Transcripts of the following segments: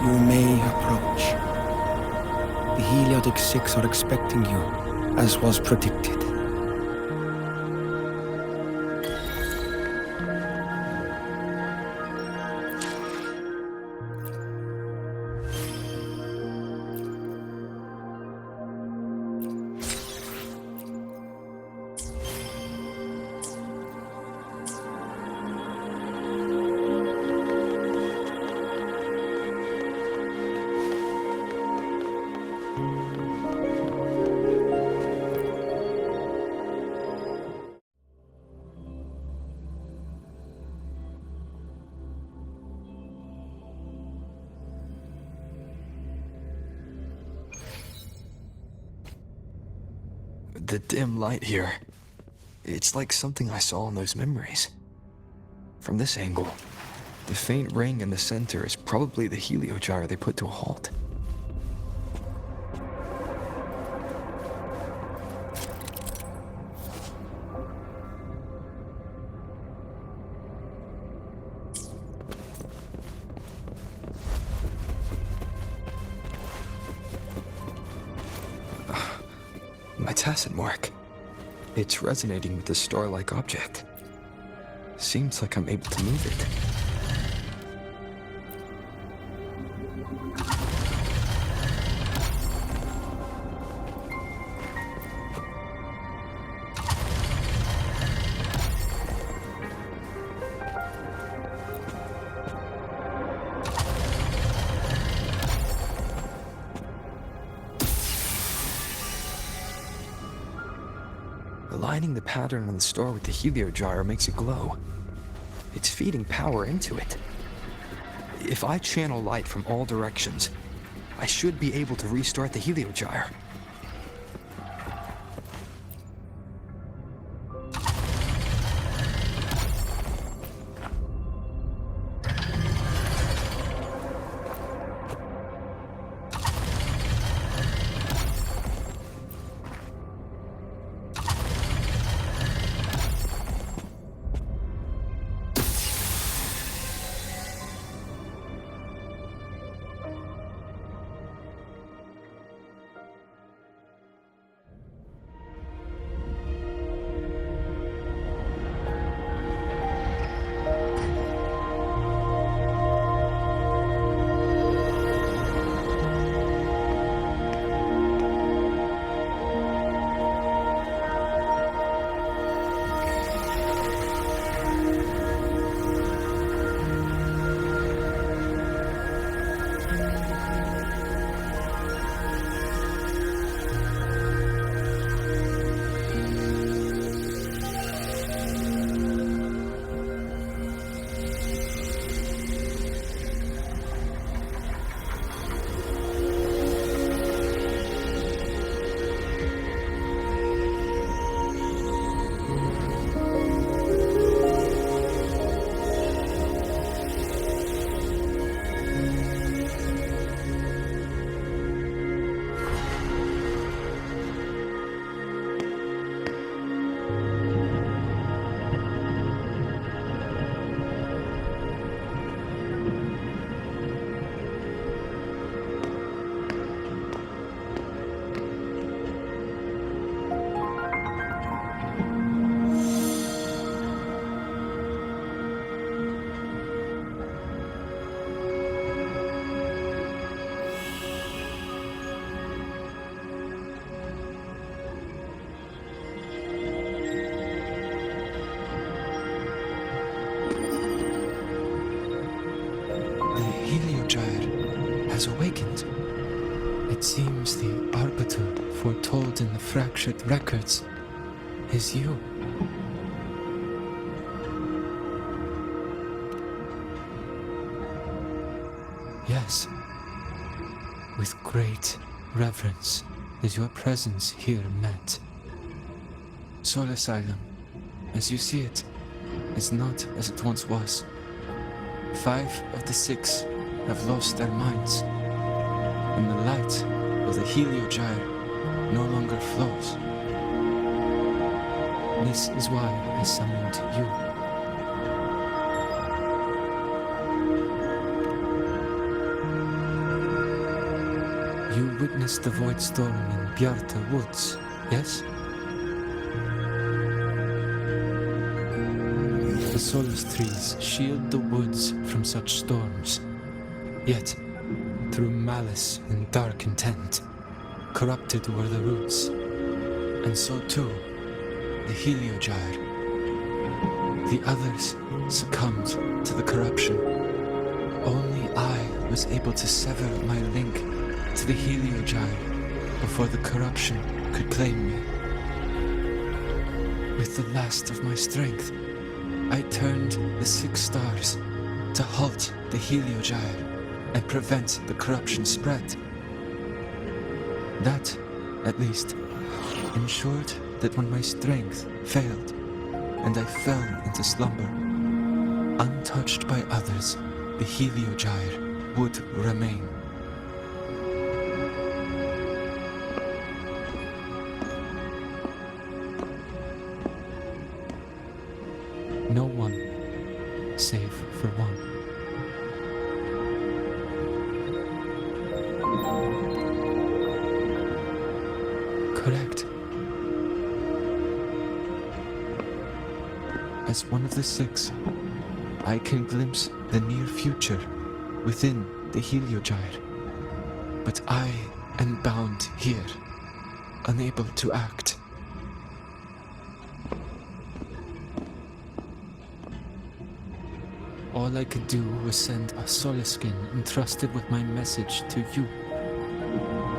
You may approach. The Heliotic Six are expecting you, as was predicted. The dim light here. It's like something I saw in those memories. From this angle, the faint ring in the center is probably the heliogyre they put to a halt. My tacit mark. It's resonating with the star-like object. Seems like I'm able to move it. Aligning the pattern on the star with the heliogyre makes it glow. It's feeding power into it. If I channel light from all directions, I should be able to restart the heliogyre. Has awakened. It seems the arbiter foretold in the fractured records is you. Yes, with great reverence is your presence here met. Soul Asylum, as you see it, is not as it once was. 5 of the 6 have lost their minds, and the light of the heliogyre no longer flows. This is why I summoned you. You witnessed the void storm in Bjarta Woods, yes? The solace trees shield the woods from such storms. Yet, through malice and dark intent, corrupted were the roots. And so too, the Heliogyre. The others succumbed to the corruption. Only I was able to sever my link to the Heliogyre before the corruption could claim me. With the last of my strength, I turned the 6 stars to halt the Heliogyre and prevent the corruption spread. That, at least, ensured that when my strength failed and I fell into slumber, untouched by others, the Heliogyre would remain. No one, save for one. Correct. As one of the 6, I can glimpse the near future within the Heliogyre. But I am bound here, unable to act. All I could do was send a Solaskin entrusted with my message to you.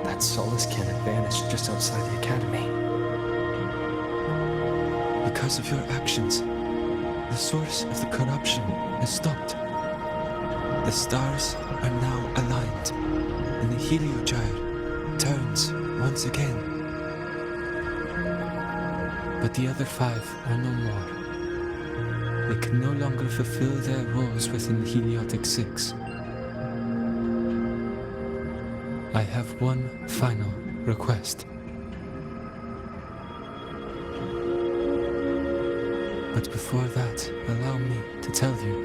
That Solaskin had vanished just outside the academy. Because of your actions, the source of the corruption has stopped. The stars are now aligned, and the Heliogyre turns once again. But the other 5 are no more. They can no longer fulfill their roles within the Heliotic 6. I have one final request. But before that, allow me to tell you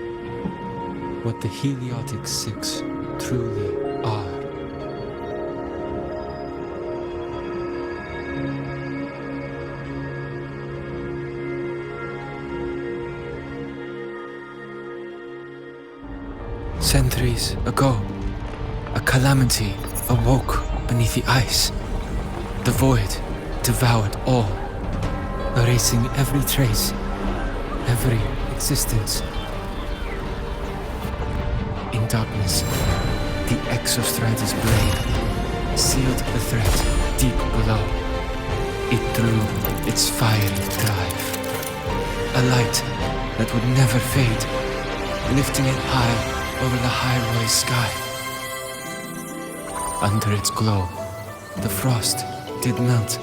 what the Heliotic 6 truly are. Centuries ago, a calamity awoke beneath the ice. The void devoured all, erasing every trace, every existence. In darkness, the Exostrider's blade sealed the threat deep below. It drew its fiery drive, a light that would never fade, lifting it high over the Lahai-Roi sky. Under its glow, the frost did melt,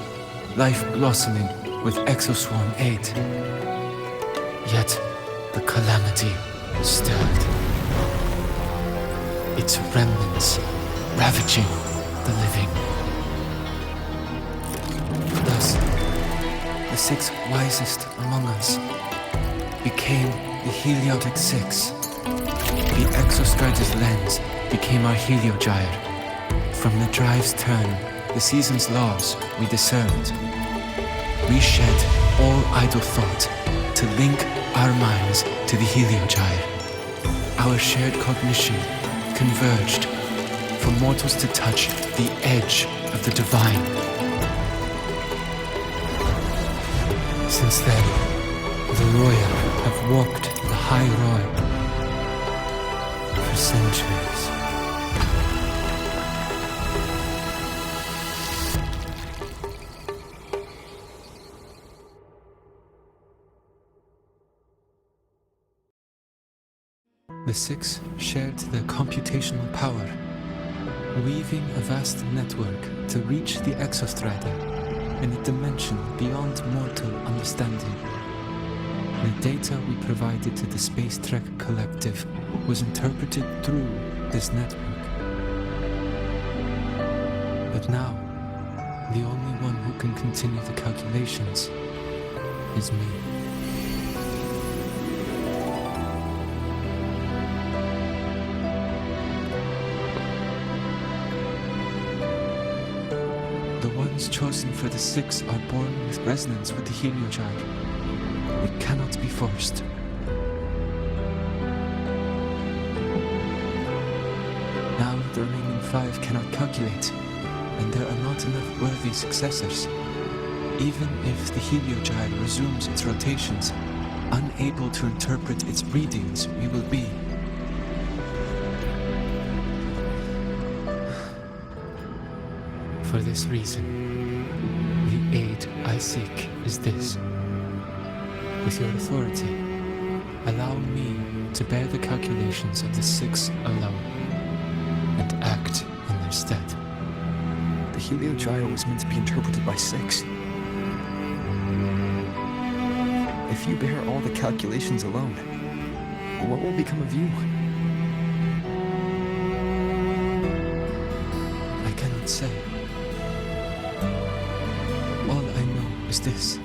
life blossoming with exoswarm aid. Yet the calamity stirred, its remnants ravaging the living. Thus, the 6 wisest among us became the Heliotic 6. The Exostrider's lens became our Heliogyre. From the drive's turn, the season's laws we discerned. We shed all idle thought to link our minds to the Heliogyre. Our shared cognition converged for mortals to touch the edge of the divine. Since then, the Roya have walked the Lahai-Roi for centuries. The 6 shared their computational power, weaving a vast network to reach the Exostrider in a dimension beyond mortal understanding. The data we provided to the Space Trek Collective was interpreted through this network. But now, the only one who can continue the calculations is me. The ones chosen for the 6 are born with resonance with the heliogyre. It cannot be forced. Now the remaining 5 cannot calculate, and there are not enough worthy successors. Even if the heliogyre resumes its rotations, unable to interpret its readings, we will be. For this reason, the aid I seek is this. With your authority, allow me to bear the calculations of the 6 alone, and act in their stead. The heliogyre was meant to be interpreted by 6. If you bear all the calculations alone, what will become of you? I cannot say. All I know is this.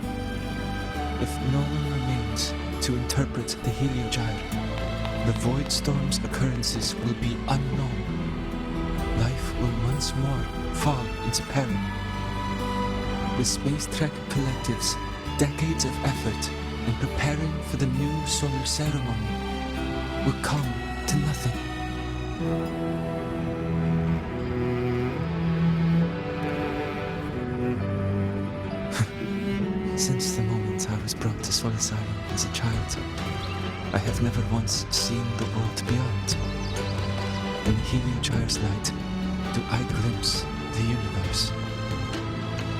If no one remains to interpret the heliogyre, the void storm's occurrences will be unknown. Life will once more fall into peril. The Space Trek Collective's decades of effort in preparing for the new solar ceremony will come to nothing. Since the moment I was brought to Solace Island as a child, I have never once seen the world beyond. In the heliogyre's light do I glimpse the universe,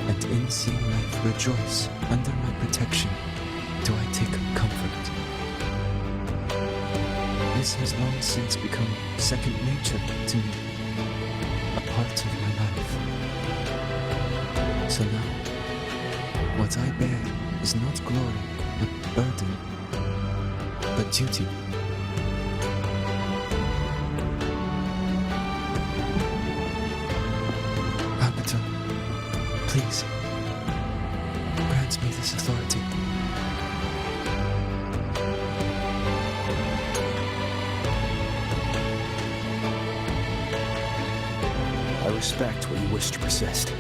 and in seeing life rejoice under my protection do I take comfort. This has long since become second nature to me, a part of my life. So now, what I bear is not glory, but burden, but duty. Arbiter, please, grant me this authority. I respect what you wish to persist.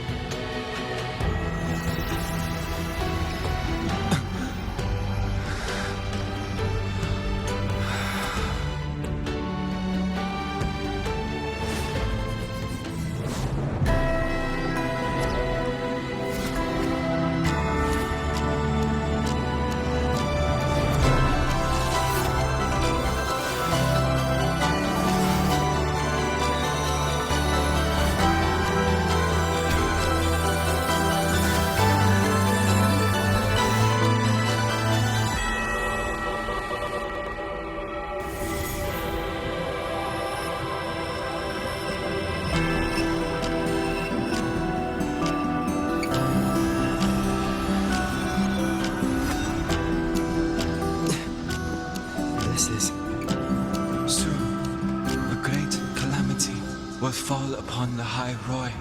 Will fall upon Lahai-Roi.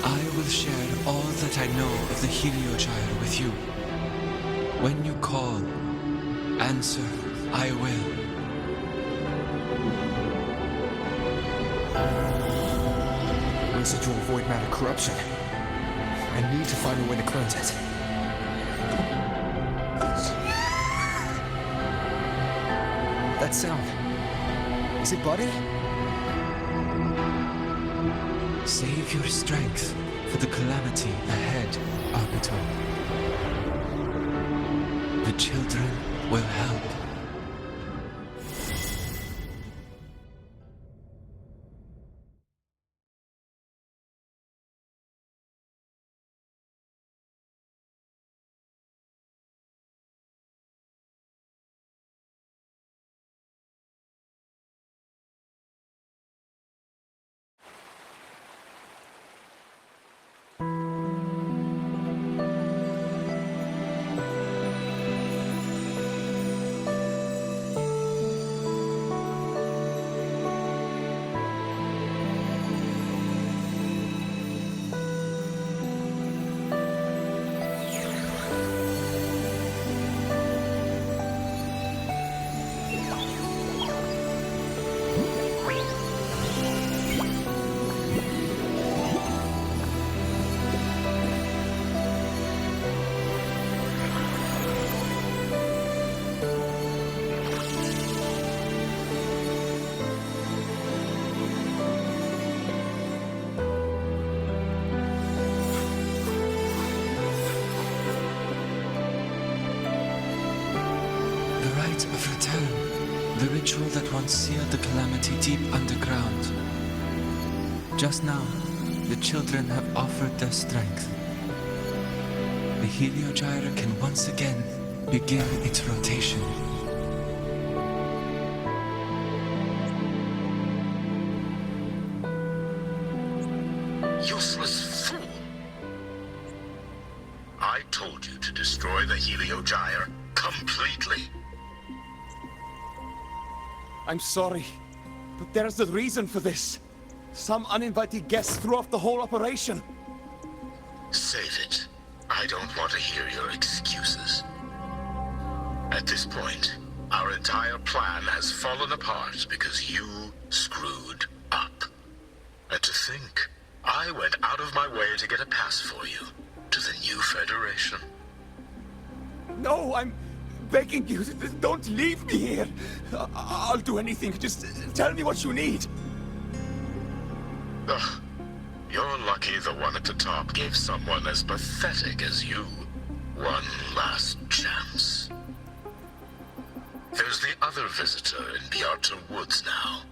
I will share all that I know of the heliogyre with you. When you call, answer, I will. Residual void matter corruption. I need to find a way to cleanse it. That sound. Is it Buddy? Save your strength for the calamity ahead, Arbiter. The children will help. art of return, the ritual that once sealed the calamity deep underground. Just now, the children have offered their strength. The heliogyre can once again begin its rotation. Useless fool! I told you to destroy the heliogyre completely. I'm sorry, but there's a reason for this. Some uninvited guests threw off the whole operation. Save it. I don't want to hear your excuses. At this point, our entire plan has fallen apart because you screwed up. And to think, I went out of my way to get a pass for you to the new Federation. No, I'm begging you, don't leave me here. I'll do anything, just tell me what you need. Ugh. You're lucky the one at the top gave someone as pathetic as you one last chance. There's the other visitor in the Outer Woods now,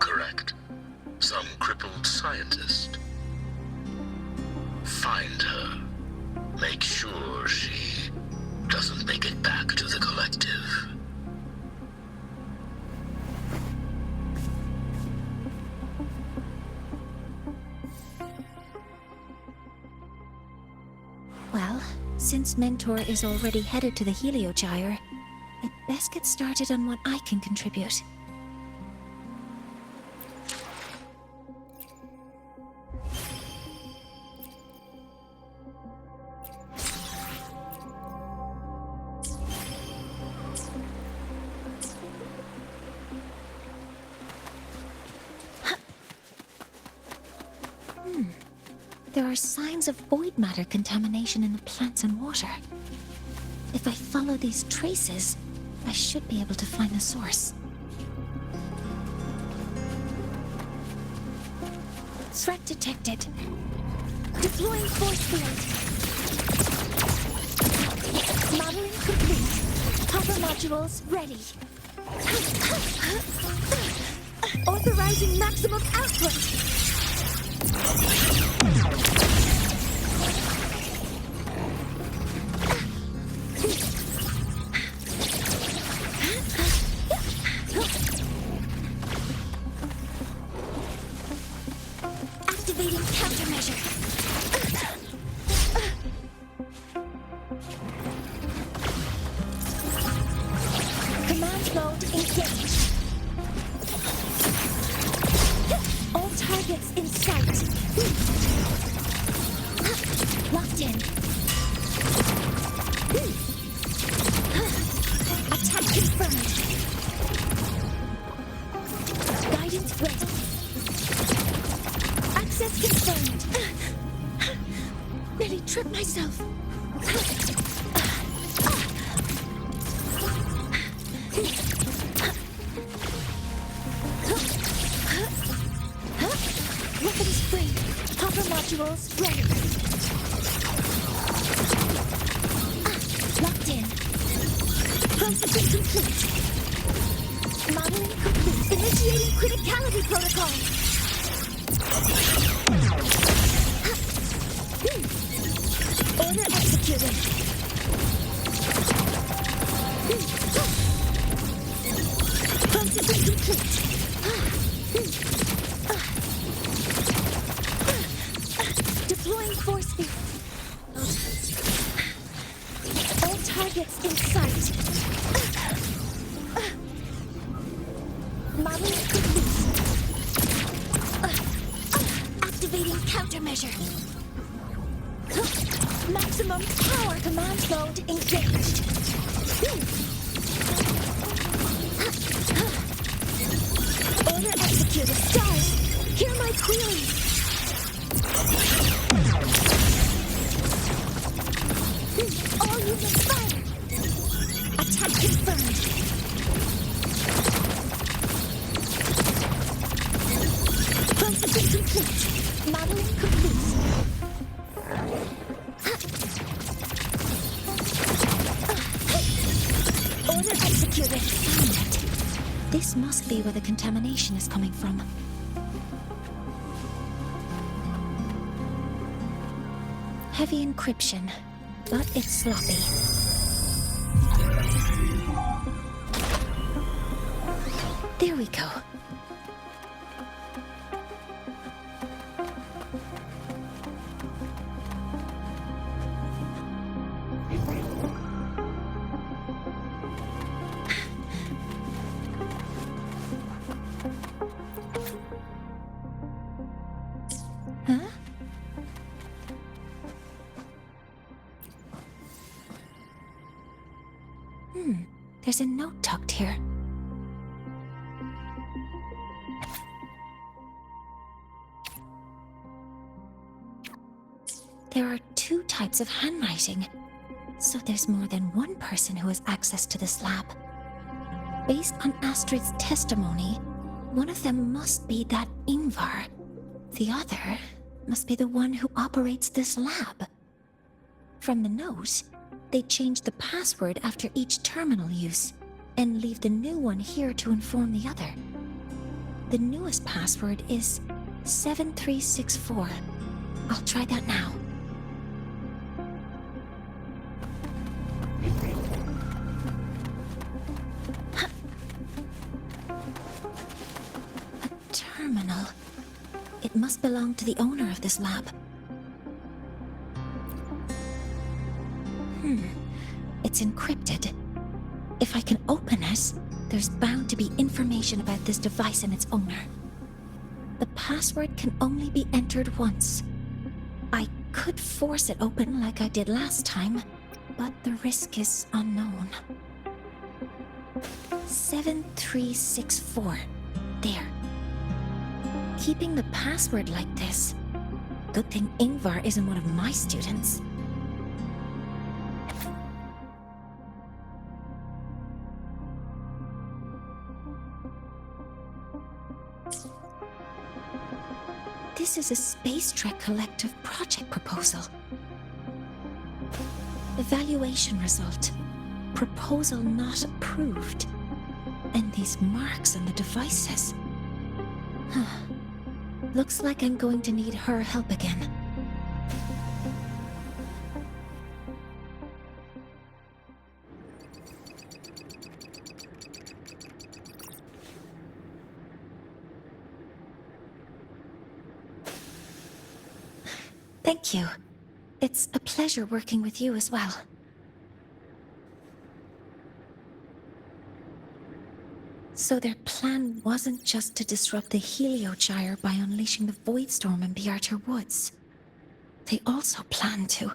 correct? Some crippled scientist. Find her. Make sure she doesn't make it back to the collective. Well, since Mentor is already headed to the heliogyre, I'd best get started on what I can contribute. There are signs of void matter contamination in the plants and water. If I follow these traces, I should be able to find the source. Threat detected. Deploying force field. Modeling complete. Copper modules ready. Authorizing maximum output. Activating countermeasure. Command mode engaged. All targets in sight. Locked in. Attack confirmed. Guidance ready. Access confirmed. Nearly tripped myself. Weapons free. Copper modules ready. Locked in. Processing complete. Modeling complete. Initiating criticality protocol. Order executed. Processing complete. Deploying force field. All targets in sight. Modeling complete. Activating countermeasure. Maximum power command mode engaged. Order executed. Stars, hear my queries. All units fire. Attack confirmed. Processing complete. Modeling complete. Order executed. Accurate. Found it. This must be where the contamination is coming from. Heavy encryption, but it's sloppy. There we go. Huh? There's a note tucked here. There are 2 types of handwriting, so there's more than one person who has access to this lab. Based on Astrid's testimony, one of them must be that Ingvar. The other must be the one who operates this lab. From the note, they change the password after each terminal use, and leave the new one here to inform the other. The newest password is 7364. I'll try that now. A terminal. It must belong to the owner of this lab. It's encrypted. If I can open it, there's bound to be information about this device and its owner. The password can only be entered once. I could force it open like I did last time, but the risk is unknown. 7364. There. Keeping the password like this. Good thing Ingvar isn't one of my students. This is a Space Trek Collective project proposal. Evaluation result. Proposal not approved. And these marks on the devices. Looks like I'm going to need her help again. Thank you. It's a pleasure working with you as well. So their plan wasn't just to disrupt the Heliogyre by unleashing the Voidstorm in Bjarter Woods. They also planned to...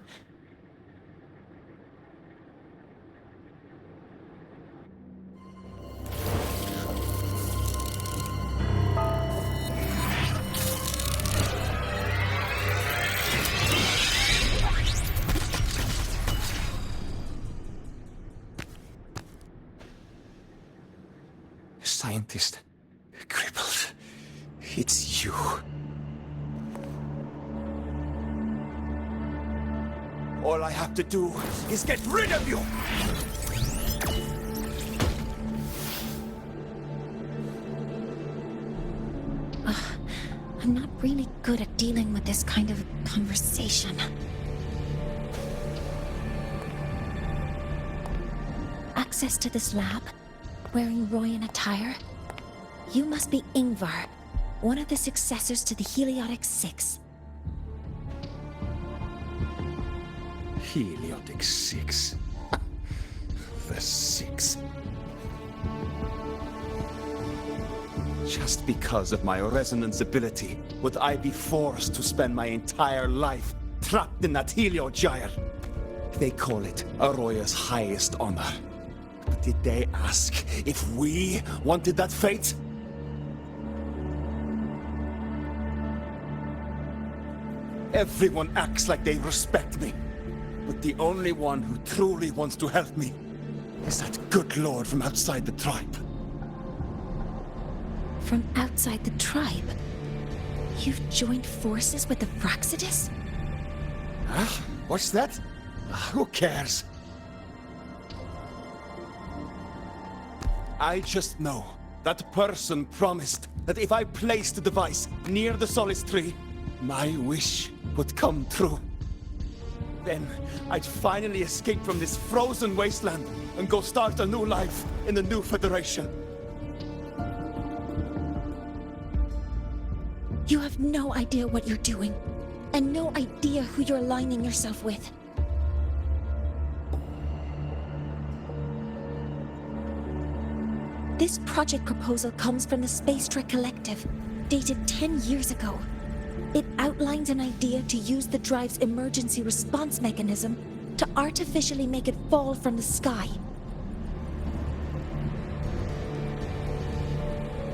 Scientist. Crippled. It's you. All I have to do is get rid of you! I'm not really good at dealing with this kind of conversation. Access to this lab? Wearing Royan attire? You must be Ingvar, one of the successors to the Heliotic Six. Heliotic Six. The Six. Just because of my resonance ability, would I be forced to spend my entire life trapped in that Heliogyre? They call it Roya's highest honor. But did they ask if we wanted that fate? Everyone acts like they respect me. But the only one who truly wants to help me is that good lord from outside the tribe. From outside the tribe? You've joined forces with the Frostlands? Huh? What's that? Who cares? I just know that person promised that if I placed the device near the solace tree, my wish would come true. Then I'd finally escape from this frozen wasteland and go start a new life in the new Federation. You have no idea what you're doing, and no idea who you're aligning yourself with. This project proposal comes from the Space Trek Collective, dated 10 years ago. It outlines an idea to use the drive's emergency response mechanism to artificially make it fall from the sky.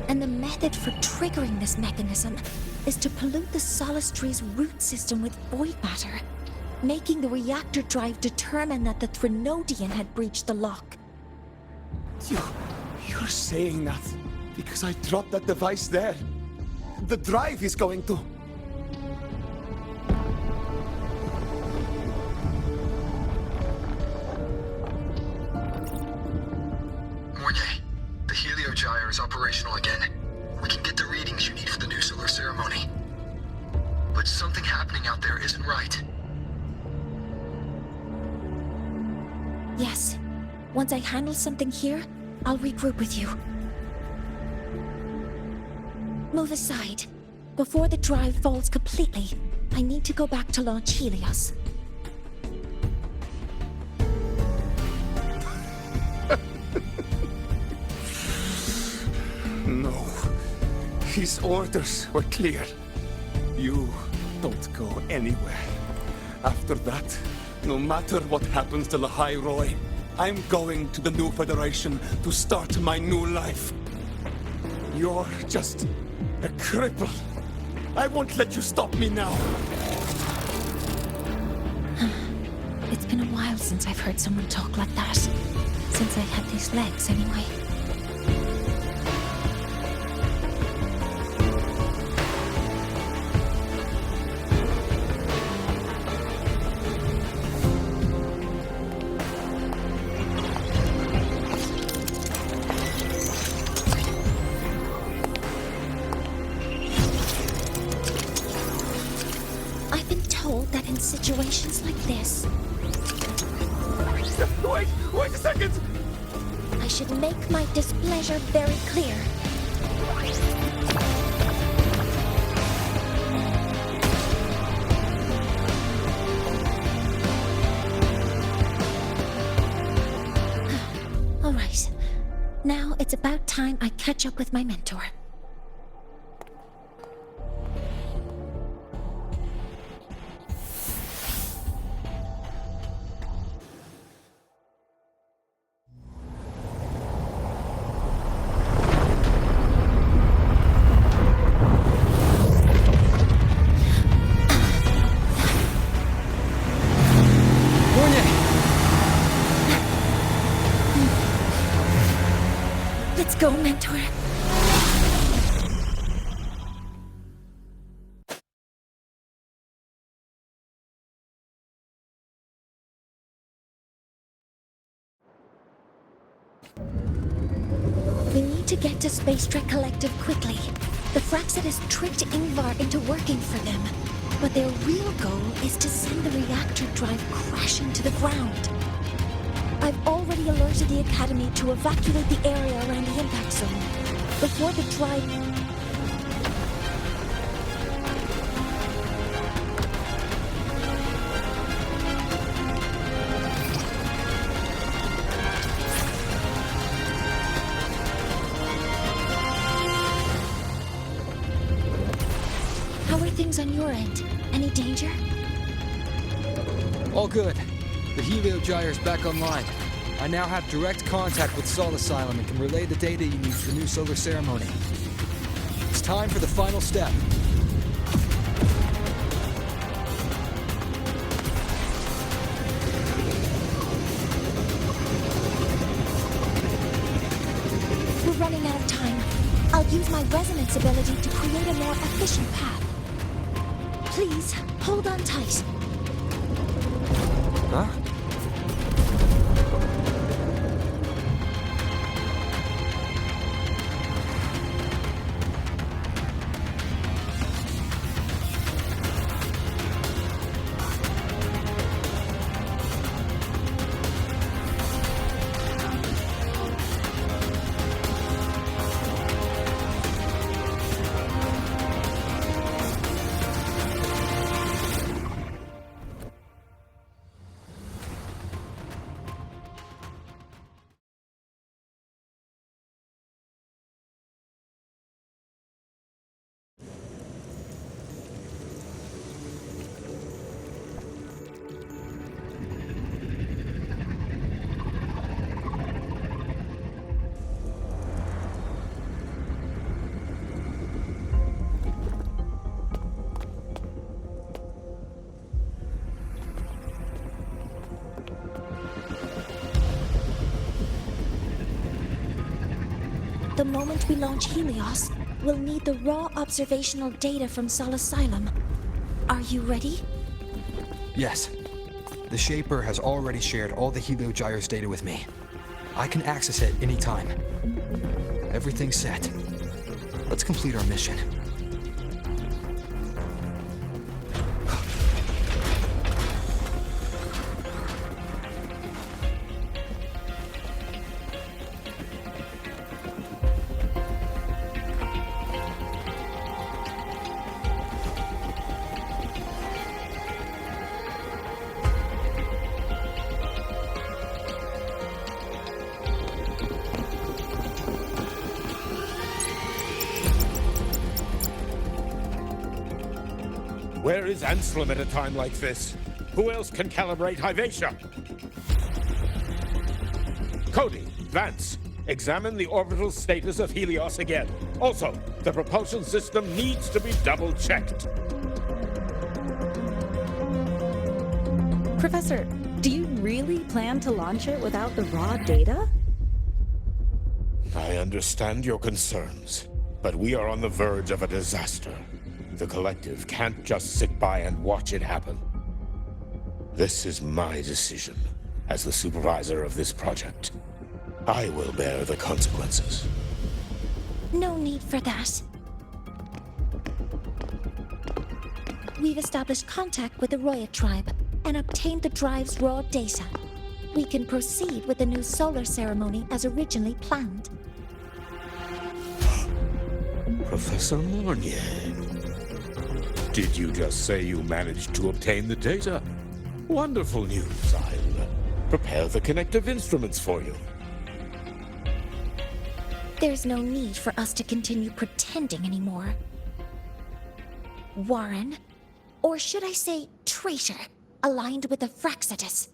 And the method for triggering this mechanism is to pollute the Solace Tree's root system with void matter, making the reactor drive determine that the Threnodian had breached the lock. You're saying that because I dropped that device there. The drive is going to... Mornye, the heliogyre is operational again. We can get the readings you need for the new solar ceremony. But something happening out there isn't right. Yes. Once I handle something here, I'll regroup with you. Move aside. Before the drive falls completely, I need to go back to launch Helios. No. His orders were clear. You don't go anywhere. After that, no matter what happens to Lahai-Roi, I'm going to the new Federation to start my new life. You're just a cripple. I won't let you stop me now. It's been a while since I've heard someone talk like that. Since I had these legs, anyway. Situations like this. Wait a second! I should make my displeasure very clear. All right. Now it's about time I catch up with my mentor. Go, mentor. We need to get to Space Trek Collective quickly. The Fraxid has tricked Ingvar into working for them, but their real goal is to send the reactor drive crashing to the ground. I've already alerted the Academy to evacuate the area around the impact zone. Before the drive... How are things on your end? Any danger? All good. The heliogyre's back online. I now have direct contact with Sol Asylum and can relay the data you need for the new solar ceremony. It's time for the final step. We're running out of time. I'll use my resonance ability to create a more efficient path. Please, hold on tight. Huh? The moment we launch Helios, we'll need the raw observational data from Sol Asylum. Are you ready? Yes. The Shaper has already shared all the Heliogyre's data with me. I can access it anytime. Everything's set. Let's complete our mission. Where is Anselm at a time like this? Who else can calibrate Hyvatia? Cody, Vance, examine the orbital status of Helios again. Also, the propulsion system needs to be double-checked. Professor, do you really plan to launch it without the raw data? I understand your concerns, but we are on the verge of a disaster. The Collective can't just sit by and watch it happen. This is my decision as the supervisor of this project. I will bear the consequences. No need for that. We've established contact with the Roya tribe and obtained the drive's raw data. We can proceed with the new solar ceremony as originally planned. Professor Mornye, did you just say you managed to obtain the data? Wonderful news. I'll prepare the connective instruments for you. There's no need for us to continue pretending anymore. Warren, or should I say traitor, aligned with the Frostlands.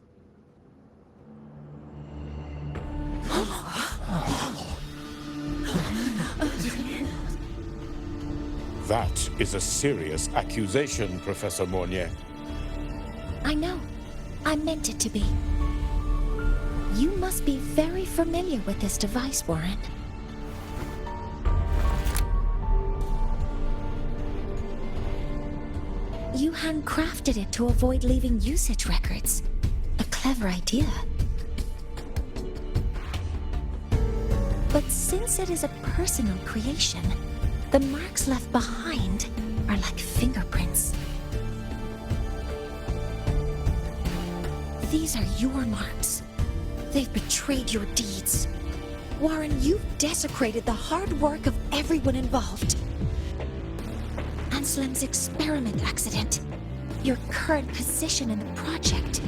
That is a serious accusation, Professor Mornye. I know. I meant it to be. You must be very familiar with this device, Warren. You handcrafted it to avoid leaving usage records. A clever idea. But since it is a personal creation, the marks left behind are like fingerprints. These are your marks. They've betrayed your deeds. Warren, you've desecrated the hard work of everyone involved. Anselm's experiment accident, your current position in the project.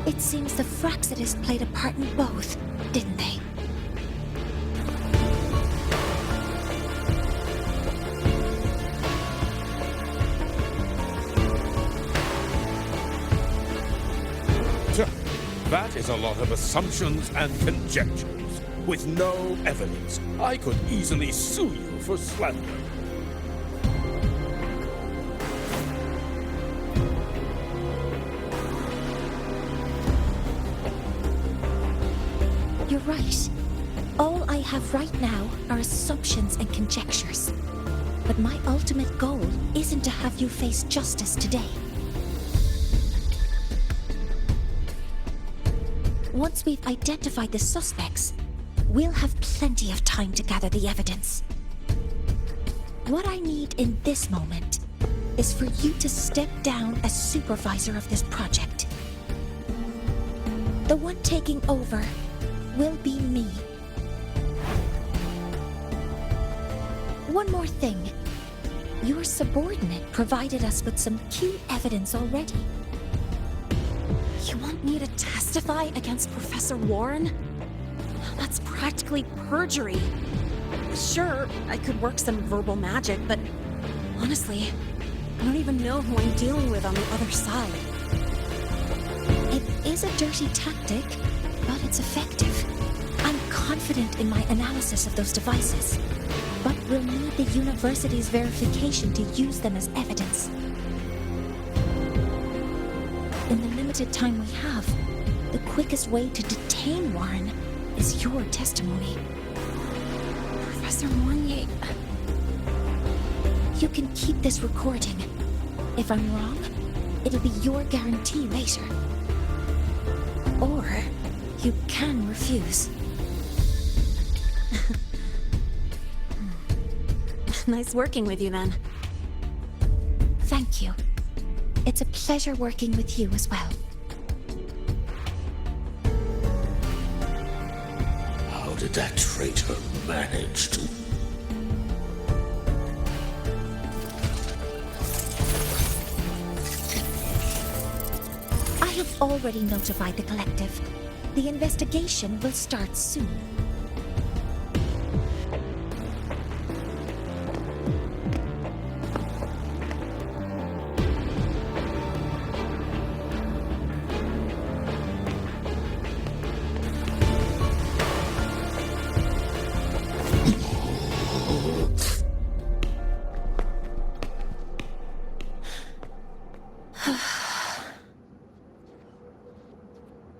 It seems the Frostlands played a part in both, didn't they? That is a lot of assumptions and conjectures, with no evidence. I could easily sue you for slander. You're right. All I have right now are assumptions and conjectures. But my ultimate goal isn't to have you face justice today. Once we've identified the suspects, we'll have plenty of time to gather the evidence. What I need in this moment is for you to step down as supervisor of this project. The one taking over will be me. One more thing. Your subordinate provided us with some key evidence already. You want me to testify against Professor Warren? That's practically perjury. Sure, I could work some verbal magic, but honestly, I don't even know who I'm dealing with on the other side. It is a dirty tactic, but it's effective. I'm confident in my analysis of those devices, but we'll need the university's verification to use them as evidence. In the limited time we have, the quickest way to detain Warren is your testimony. Professor Mornye. You can keep this recording. If I'm wrong, it'll be your guarantee later. Or you can refuse. Nice working with you then. Thank you. It's a pleasure working with you as well. How did that traitor manage to... I have already notified the collective. The investigation will start soon.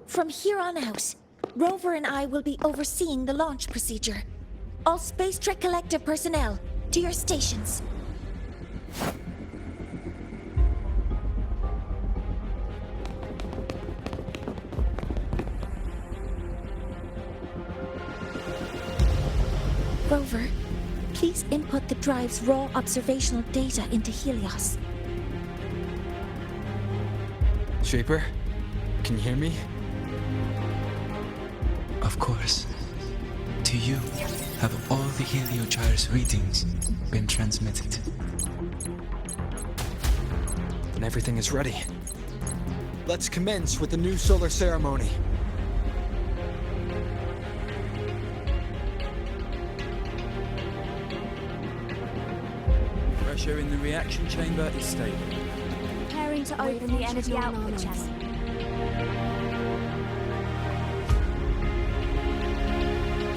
From here on out, Rover and I will be overseeing the launch procedure. All Space Trek Collective personnel, to your stations. Rover, please input the drive's raw observational data into Helios. Shaper, can you hear me? Of course. To you, have all the Heliogyre's readings been transmitted? And everything is ready. Let's commence with the new solar ceremony. Pressure in the reaction chamber is stable. Preparing to open the energy output channel.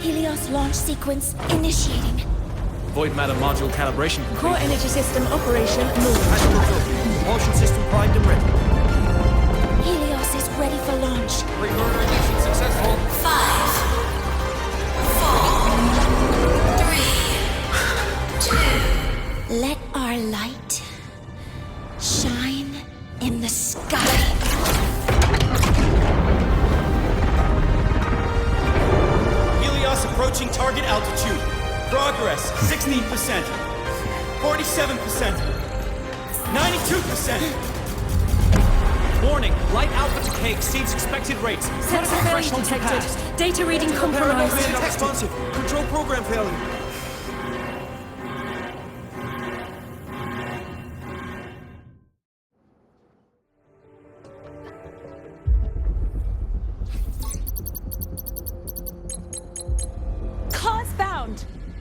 Helios launch sequence initiating. Void matter module calibration complete. Core energy system operation moved. Propulsion system primed and ready. Helios is ready for launch. Reverberation successful. 5, 4, 3, 2. Let our light shine in the sky. Approaching target altitude. Progress 16%, 47%, 92%. Warning, light output decay exceeds expected rates. Sensor failure detected. Data reading compromised. Responsive. Control program failure.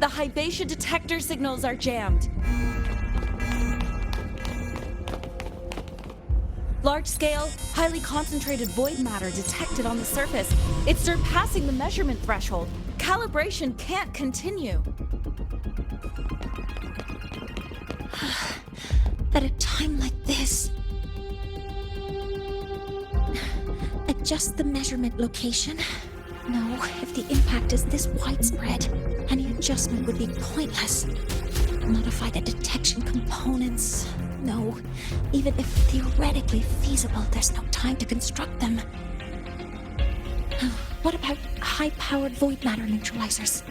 The Hyvatia Detector signals are jammed. Large-scale, highly concentrated void matter detected on the surface. It's surpassing the measurement threshold. Calibration can't continue. At a time like this, adjust the measurement location. No, if the impact is this widespread, any adjustment would be pointless. Modify the detection components. No, even if theoretically feasible, there's no time to construct them. What about high-powered void matter neutralizers?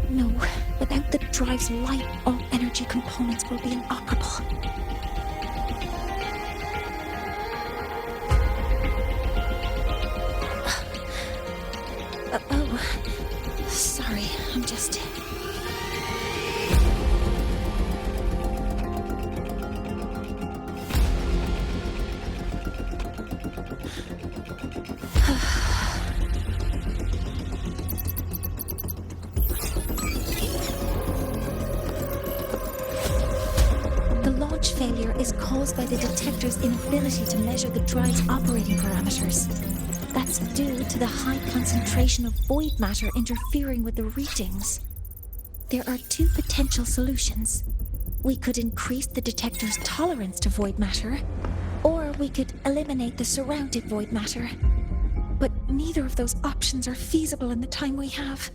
No, without the drive's light, all energy components will be inoperable. Sorry, I'm just... The launch failure is caused by the detector's inability to measure the drive's operating parameters. That's due to the high concentration of void matter interfering with the readings. There are two potential solutions. We could increase the detector's tolerance to void matter, or we could eliminate the surrounded void matter. But neither of those options are feasible in the time we have.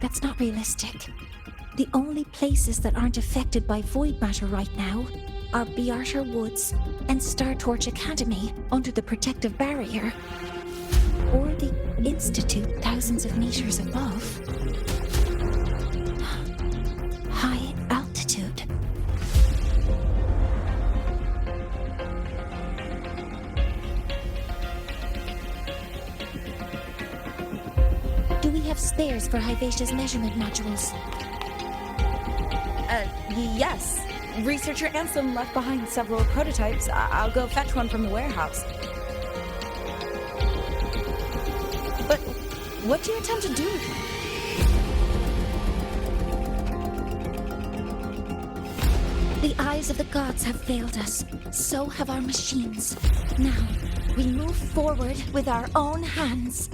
That's not realistic. The only places that aren't affected by void matter right now are Bearter Woods and Startorch Academy under the protective barrier. Or the Institute thousands of meters above. High altitude. Do we have spares for Hyvatia's measurement modules? Yes. Researcher Ansem left behind several prototypes. I'll go fetch one from the warehouse. But what do you intend to do with it? The eyes of the gods have failed us. So have our machines. Now, we move forward with our own hands.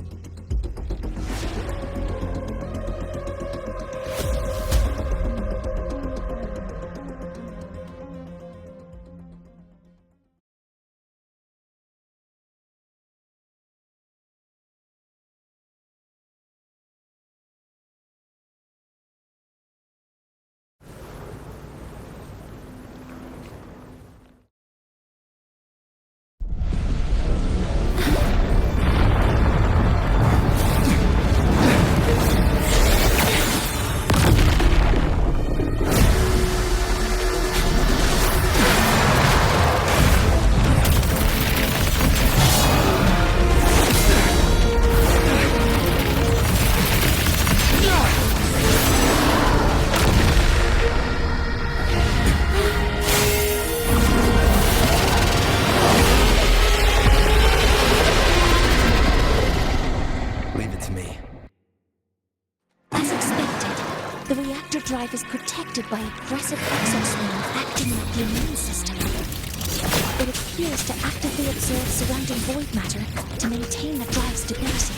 The reactor drive is protected by aggressive exosomes acting like the immune system. It appears to actively absorb surrounding void matter to maintain the drive's stability.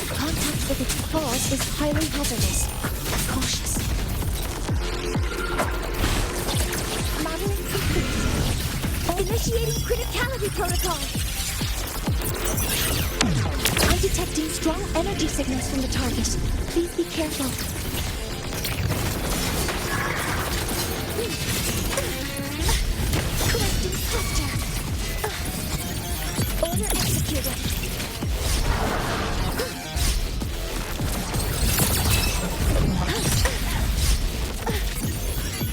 Contact with its claws is highly hazardous. Cautious. Modeling complete. Initiating criticality protocol. I'm detecting strong energy signals from the target. Please be careful. Correcting posture. Order executed.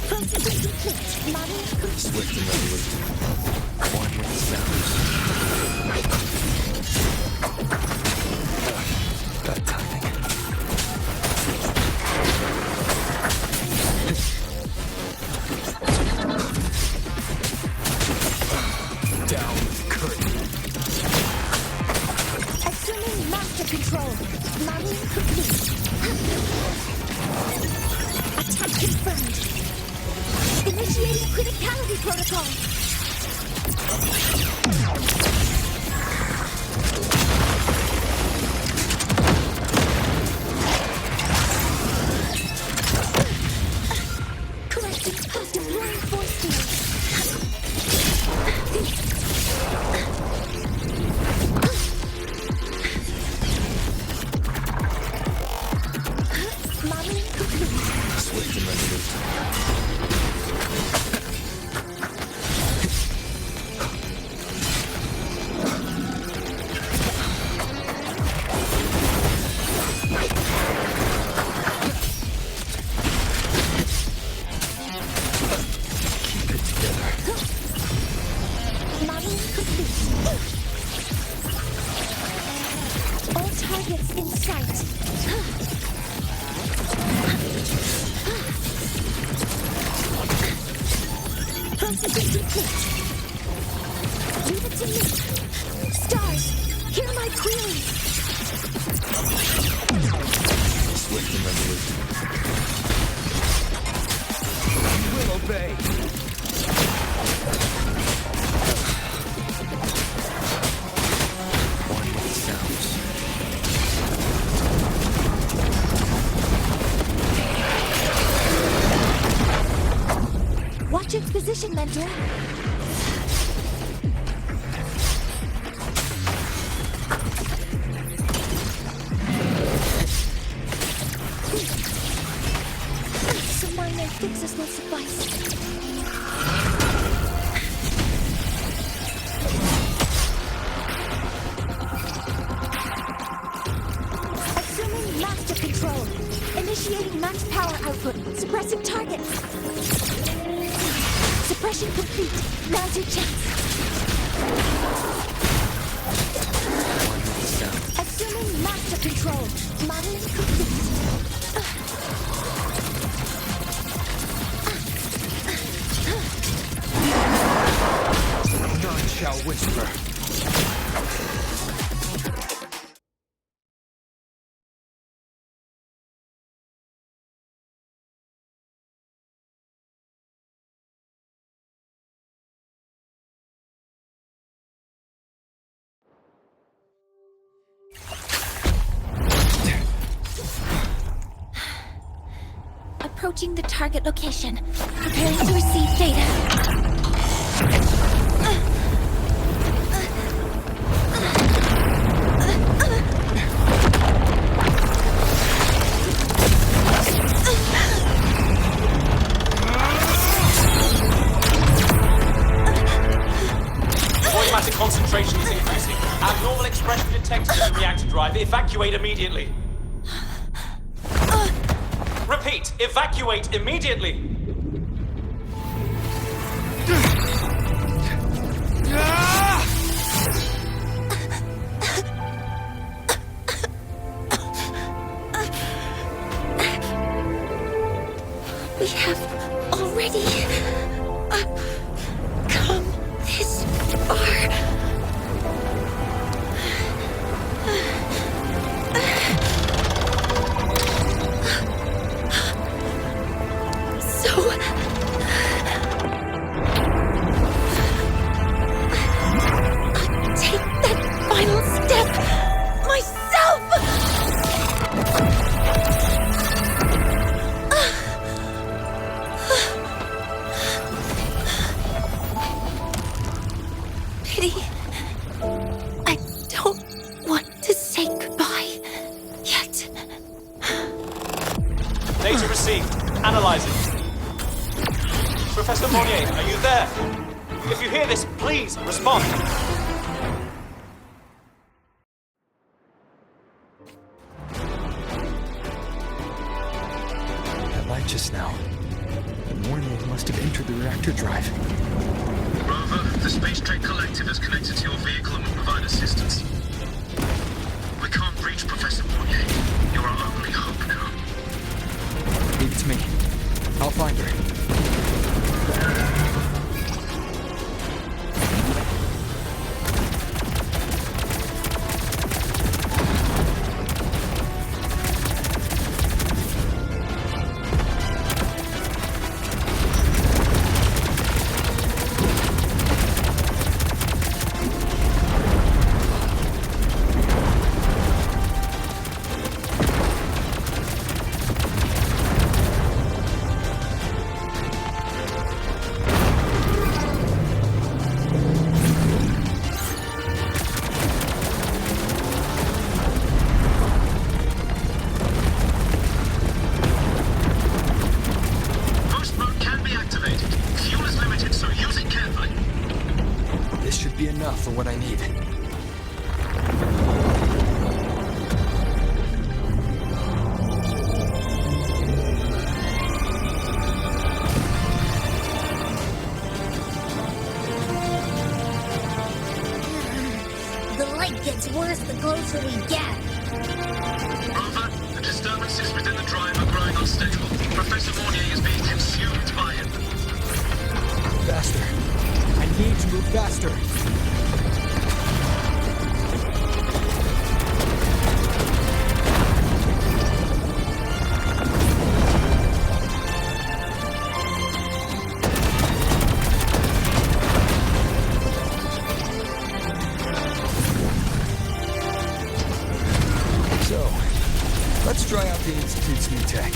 Processing complete. Model complete. Swift and resolute. One with sounds. Bad timing. Down with curtain. Assuming master control. Marine complete. Attack confirmed. Initiating criticality protocol. Correcting path deploying force field. Modeling complete. Swift and resolute. Keep it together. Modeling complete. All targets in sight. Processing complete. Leave it to me. Stars, hear my queries. Swift and resolute. Will obey. One with sounds. Watch its position, Mentor. fixes will suffice. Assuming master control. Initiating max power output. Suppressing targets. Suppression complete. Now's your chance. Assuming master control. Modeling complete. None shall whisper. Approaching the target location. Preparing to receive data. Automatic concentration is increasing. Abnormal expression detected in the reactor drive. Evacuate immediately. Repeat, evacuate immediately. We have already come this far. Data received. Analyzing. Professor Mornye, are you there? If you hear this, please respond. That light just now. Mornye must have entered the reactor drive. Rover, the Space Trek Collective has connected to your vehicle and will provide assistance. We can't reach Professor Mornye. You're our only hope now. Leave it to me. I'll find her. For what I need. The light gets worse the closer we get. Rover, the disturbances within the drive are growing unstable. Professor Mornye is being consumed by it. Faster. I need to move faster. Let's try out the Institute's new tech.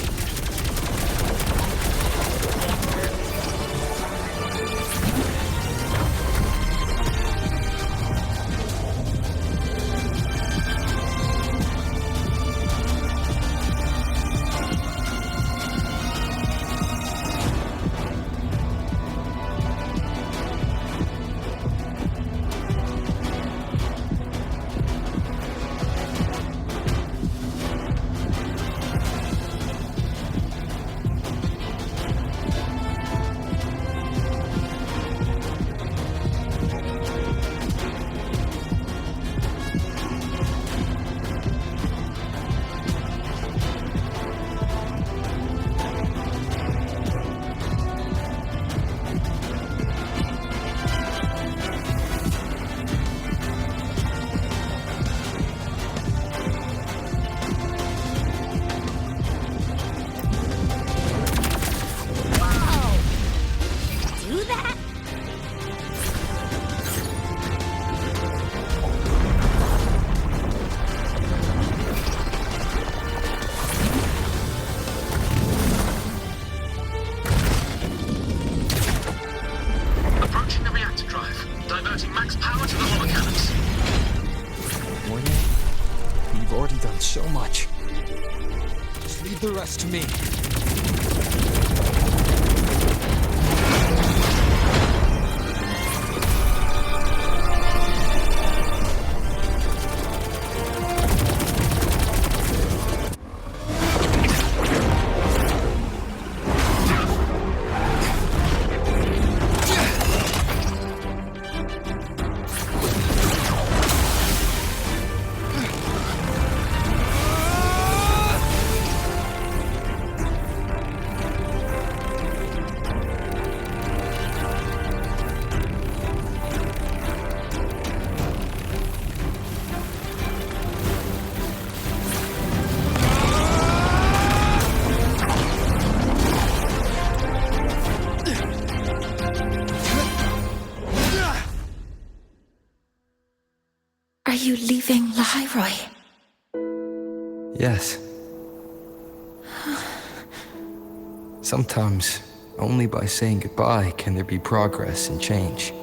Power to the holocannons. Mornye, you've already done so much. Just leave the rest to me. Are you leaving Lahai-Roi? Yes. Sometimes, only by saying goodbye can there be progress and change.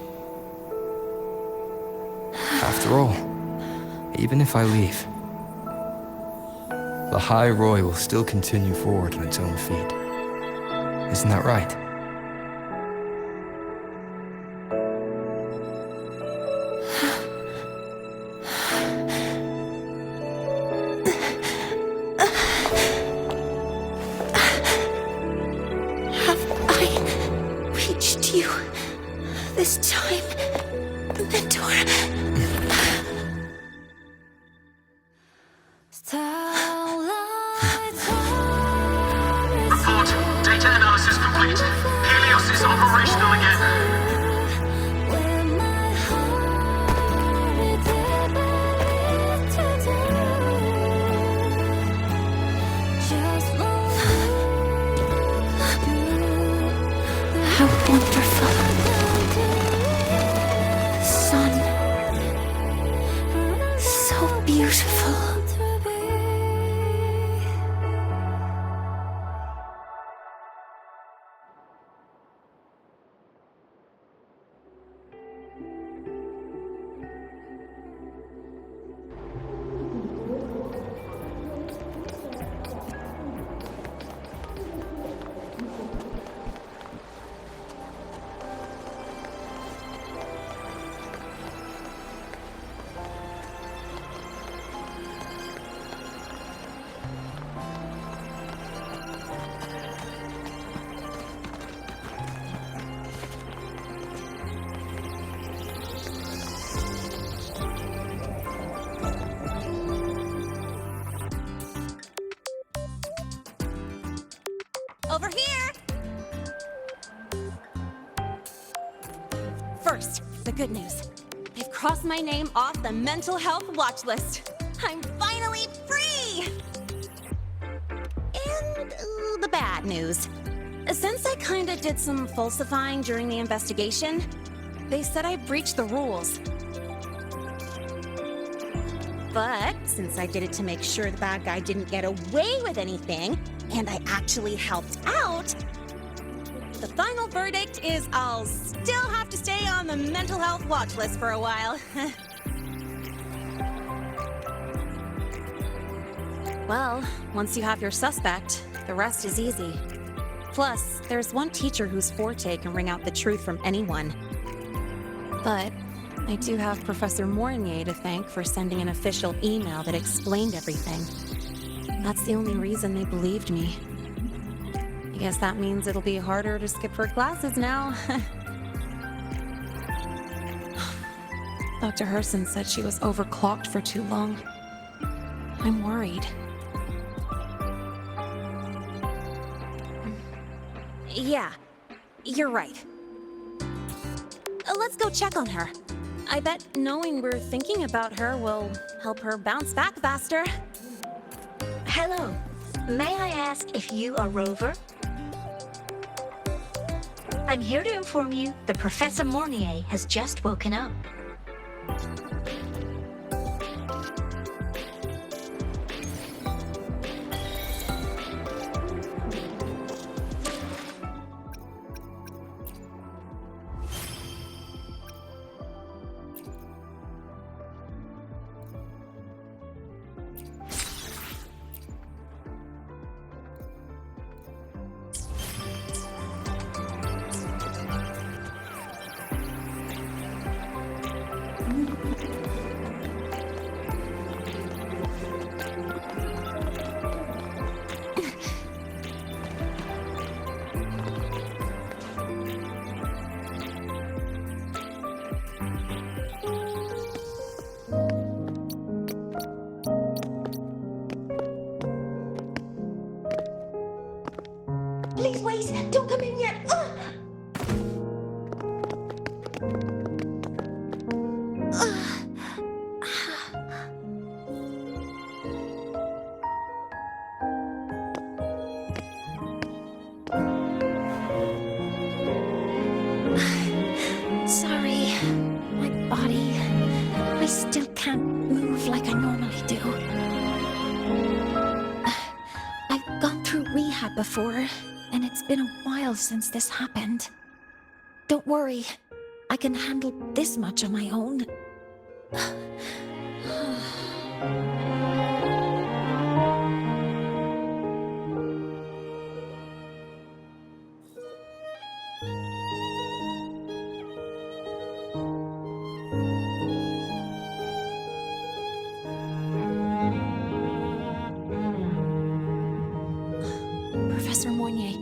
After all, even if I leave, Lahai-Roi will still continue forward on its own feet. Isn't that right? This time, Mentor. Report. Data analysis complete. Helios is operational again. How wonderful. Sun. So beautiful. Over here! First, the good news. They've crossed my name off the mental health watch list. I'm finally free! And the bad news. Since I kinda did some falsifying during the investigation, they said I breached the rules. But since I did it to make sure the bad guy didn't get away with anything, and I actually helped out, the final verdict is I'll still have to stay on the mental health watch list for a while. Well, once you have your suspect, the rest is easy. Plus, there's one teacher whose forte can wring out the truth from anyone. But I do have Professor Mornye to thank for sending an official email that explained everything. That's the only reason they believed me. I guess that means it'll be harder to skip her classes now. Dr. Herson said she was overclocked for too long. I'm worried. Yeah, you're right. Let's go check on her. I bet knowing we're thinking about her will help her bounce back faster. Hello. May I ask if you are Rover? I'm here to inform you that Professor Mornye has just woken up. body. I still can't move like I normally do. I've gone through rehab before, and it's been a while since this happened. Don't worry, I can handle this much on my own. Professor Mornye,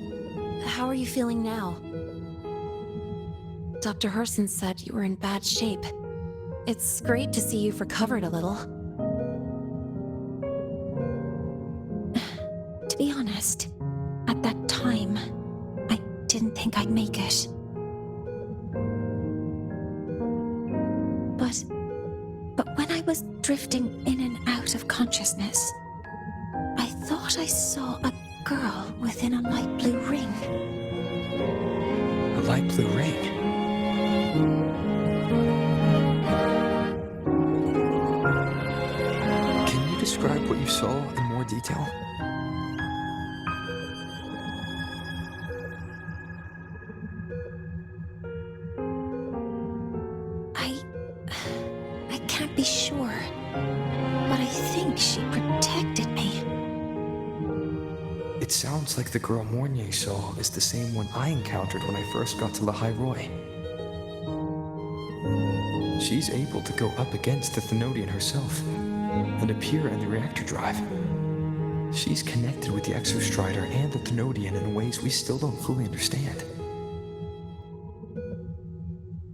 how are you feeling now? Dr. Herson said you were in bad shape. It's great to see you've recovered a little. To be honest, at that time, I didn't think I'd make it. But when I was drifting in and out of consciousness, I thought I saw a girl within a light blue ring. A light blue ring? Can you describe what you saw in more detail? I can't be sure, but I think she protected me. It sounds like the girl Mornye saw is the same one I encountered when I first got to Lahai-Roi. She's able to go up against the Thenodian herself and appear in the reactor drive. She's connected with the Exostrider and the Thenodian in ways we still don't fully understand.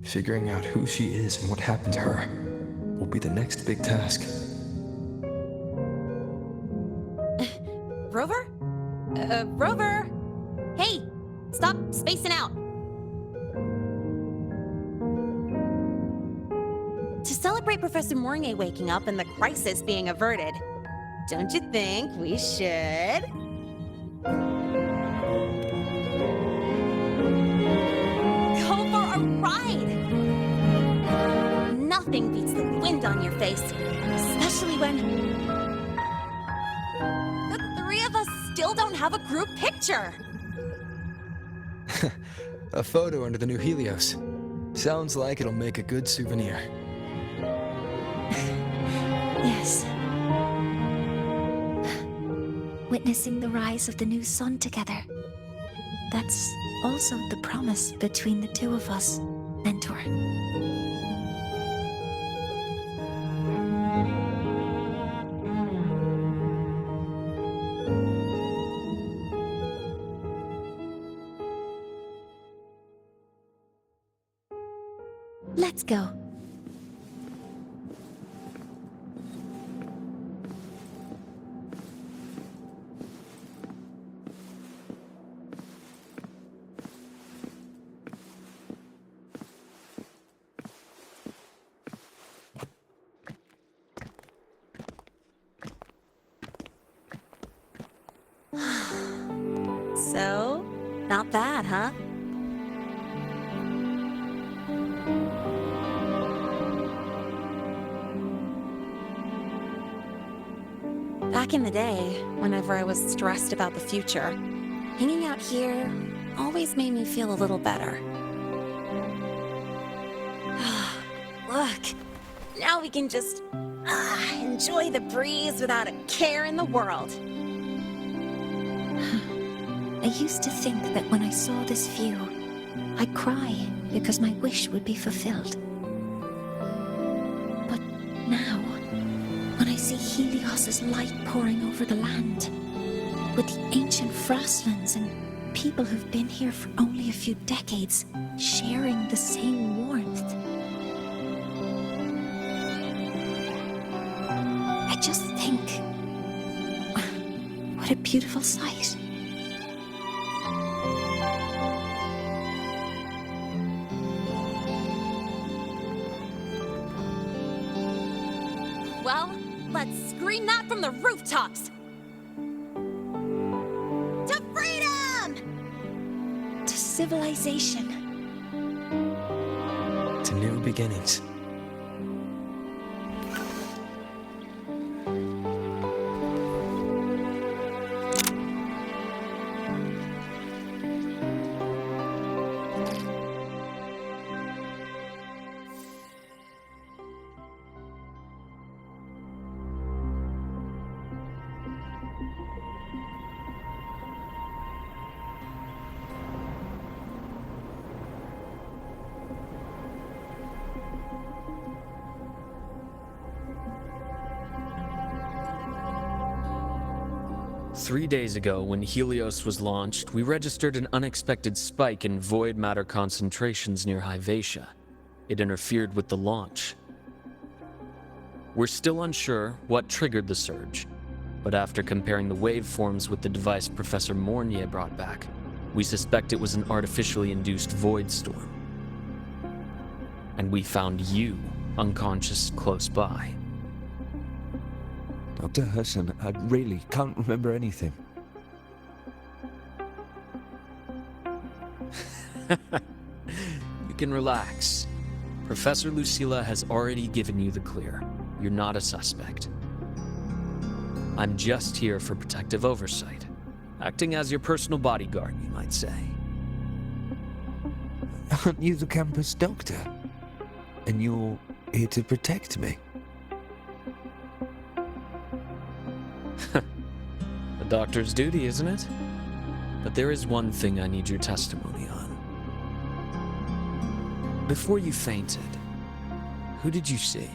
Figuring out who she is and what happened to her will be the next big task. Rover? Rover! Hey! Stop spacing out! To celebrate Professor Mornye waking up and the crisis being averted, don't you think we should? Go for a ride! Nothing beats the wind on your face, especially when the three of us still don't have a group picture. A photo under the new Helios. Sounds like it'll make a good souvenir. Yes. Witnessing the rise of the new sun together. That's also the promise between the two of us, Mentor. Let's go. So, not bad, huh? Back in the day, whenever I was stressed about the future, hanging out here always made me feel a little better. Look, now we can just enjoy the breeze without a care in the world. I used to think that when I saw this view, I'd cry because my wish would be fulfilled. But now, when I see Helios's light pouring over the land, with the ancient Frostlands and people who've been here for only a few decades sharing the same warmth, I just think, what a beautiful sight. Well, let's scream that from the rooftops! To freedom! To civilization. To new beginnings. 3 days ago, when Helios was launched, we registered an unexpected spike in void matter concentrations near Hyvatia. It interfered with the launch. We're still unsure what triggered the surge, but after comparing the waveforms with the device Professor Mornye brought back, we suspect it was an artificially induced void storm. And we found you unconscious close by. Dr. Hudson, I really can't remember anything. You can relax. Professor Lucilla has already given you the clear. You're not a suspect. I'm just here for protective oversight. Acting as your personal bodyguard, you might say. Aren't you the campus doctor? And you're here to protect me? A doctor's duty, isn't it? But there is one thing I need your testimony on. Before you fainted, who did you see?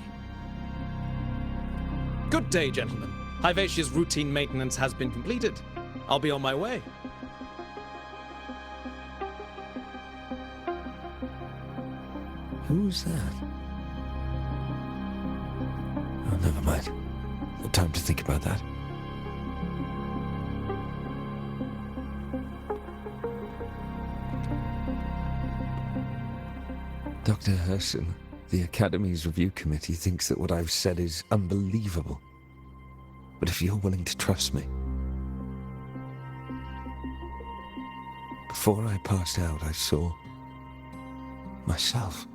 Good day, gentlemen. Hyvatia's routine maintenance has been completed. I'll be on my way. Who's that? Oh, never mind. No time to think about that. Dr. Herson, the Academy's review committee thinks that what I've said is unbelievable. But if you're willing to trust me... Before I passed out, I saw... myself.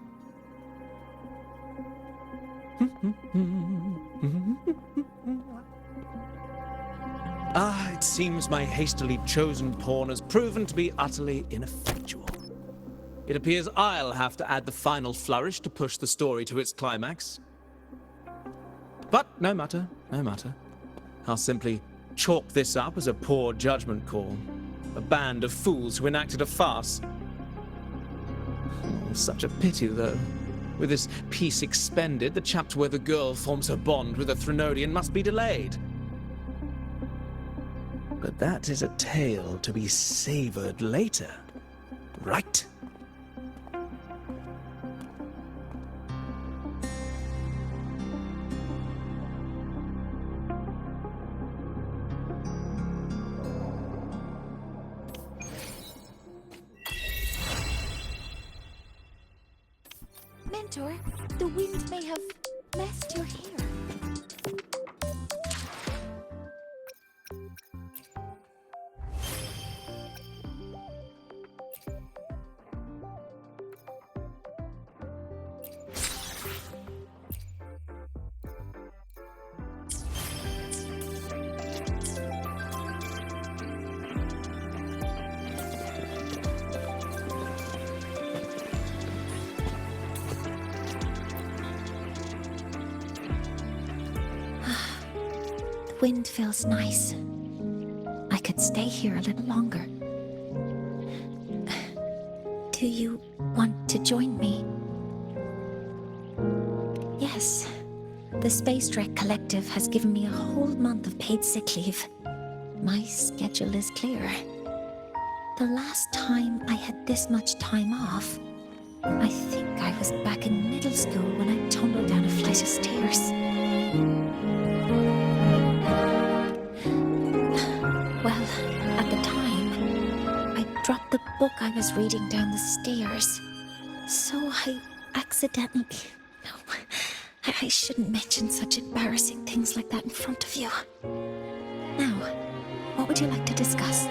It seems my hastily chosen pawn has proven to be utterly ineffectual. It appears I'll have to add the final flourish to push the story to its climax. But no matter, no matter. I'll simply chalk this up as a poor judgment call. A band of fools who enacted a farce. Oh, such a pity, though. With this piece expended, the chapter where the girl forms her bond with a Threnodian must be delayed. But that is a tale to be savored later, right? Mentor, the wind may have messed your hair. The wind feels nice. I could stay here a little longer. Do you want to join me? Yes. The Space Trek Collective has given me a whole month of paid sick leave. My schedule is clear. The last time I had this much time off, I think I was back in middle school when I tumbled down a flight of stairs. Well, at the time, I dropped the book I was reading down the stairs. So I accidentally... No, I shouldn't mention such embarrassing things like that in front of you. Now, what would you like to discuss?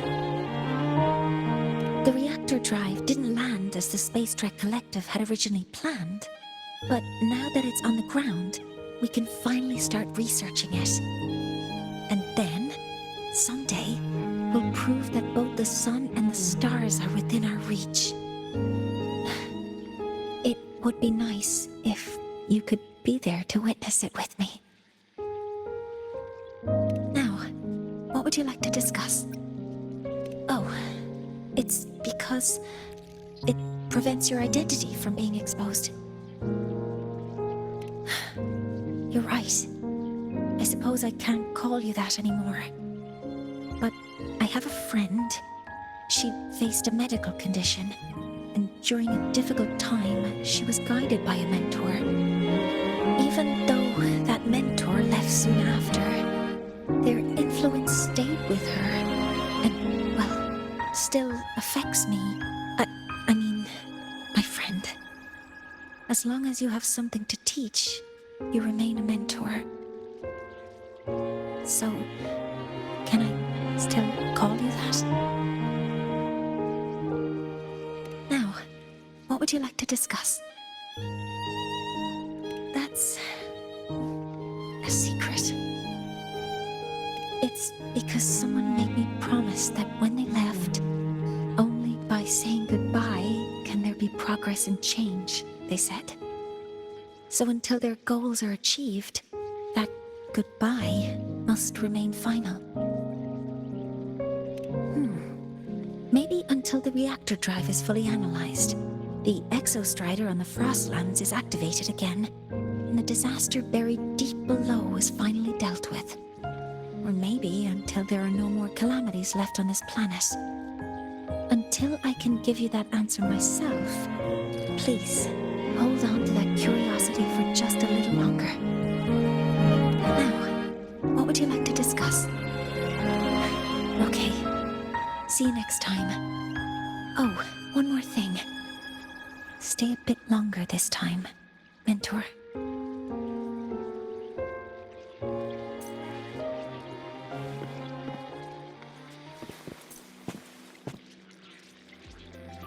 The reactor drive didn't land as the Space Trek Collective had originally planned, but now that it's on the ground, we can finally start researching it. And then, someday, we'll prove that both the sun and the stars are within our reach. It would be nice if you could be there to witness it with me. Now, what would you like to discuss? Oh, it's because it prevents your identity from being exposed. You're right. I suppose I can't call you that anymore. But I have a friend. She faced a medical condition, and during a difficult time, she was guided by a mentor. Even though that mentor left soon after, their influence stayed with her, and, well, still affects me. I mean, my friend. As long as you have something to teach, you remain a mentor. So, can I still call you that? Now, what would you like to discuss? That's a secret. It's because someone made me promise that when they left, only by saying goodbye can there be progress and change, they said. So until their goals are achieved, that goodbye must remain final. Maybe until the reactor drive is fully analyzed, the exostrider on the Frostlands is activated again, and the disaster buried deep below is finally dealt with. Or maybe until there are no more calamities left on this planet. Until I can give you that answer myself, please hold on to that curiosity for just a little longer. Now, what would you like to discuss? Okay. See you next time. Oh, one more thing. Stay a bit longer this time, Mentor.